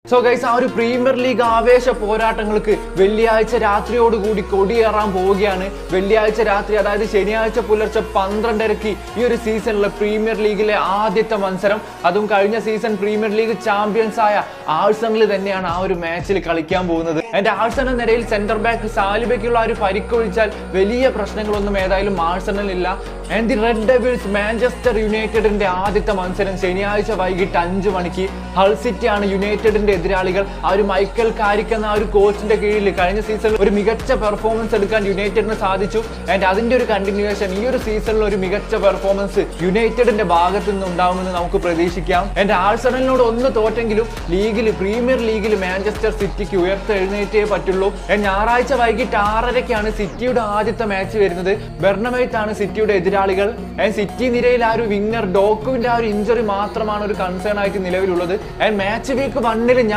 So guys, ആ ഒരു premier league ആവേശ പോരാട്ടങ്ങൾക്ക് വെള്ളിയാഴ്ച രാത്രിയോടുകൂടി കൊടിയേറാൻ പോവുകയാണ്. വെള്ളിയാഴ്ച രാത്രി, അതായത് ശനിയാഴ്ച പുലർച്ചെ 12:30 ഈ ഒരു സീസണിലെ പ്രീമിയർ ലീഗിലെ ആദ്യത്തെ മത്സരം, അതും കഴിഞ്ഞ സീസൺ പ്രീമിയർ ലീഗ് ചാമ്പ്യൻസ് ആയ ആഴ്സണൽ തന്നെയാണ് ആ ഒരു മാച്ചിൽ കളിക്കാൻ പോകുന്നത്. എന്റെ ആഴ്സണൽ നിരയിൽ സെന്റർ ബാക്ക് സാലിബയ്ക്കുള്ള ഒരു പരിക്കൊഴിച്ചാൽ വലിയ പ്രശ്നങ്ങളൊന്നും ഏതായാലും ആഴ്സണലില്ല. And the red devils Manchester യുണൈറ്റഡിന്റെ ആദ്യത്തെ മത്സരം ശനിയാഴ്ച വൈകിട്ട് 5 മണിക്ക്. ഹൾ സിറ്റി ആണ് യുണൈറ്റഡിന്റെ എതിരാളികൾ. ആ ഒരു മൈക്കൽ കാരിക് എന്ന ആ ഒരു കോച്ചിന്റെ കീഴിൽ കഴിഞ്ഞ സീസണിൽ ഒരു മികച്ച പെർഫോമൻസ് എടുക്കാൻ യുണൈറ്റഡിന് സാധിച്ചു. ആൻഡ് അതിന്റെ ഒരു കണ്ടിന്യൂവേഷൻ ഈ ഒരു സീസണിൽ ഒരു മികച്ച പെർഫോമൻസ് യുണൈറ്റഡിന്റെ ഭാഗത്തു നിന്ന് ഉണ്ടാവുമെന്ന് നമുക്ക് പ്രതീക്ഷിക്കാം. ആൻഡ് ആഴ്സണലിനോട് ഒന്ന് തോറ്റെങ്കിലും ലീഗിൽ, പ്രീമിയർ ലീഗിൽ മാഞ്ചസ്റ്റർ സിറ്റിക്ക് ഉയർത്തെഴുന്നേറ്റേ പറ്റുള്ളൂ. ഞായറാഴ്ച വൈകിട്ട് 6:30 സിറ്റിയുടെ ആദ്യത്തെ മാച്ച് വരുന്നത്. ബെർണമൈറ്റ് ആണ് സിറ്റിയുടെ എതിരാളികൾ. ആൻഡ് സിറ്റി നിരയിൽ ആ ഒരു വിന്നർ ഡോക്കുവിന്റെ ആ ഒരു ഇഞ്ചുറി മാത്രമാണ് ഒരു കൺസേൺ ആയിട്ട് നിലവിലുള്ളത്. And match week 1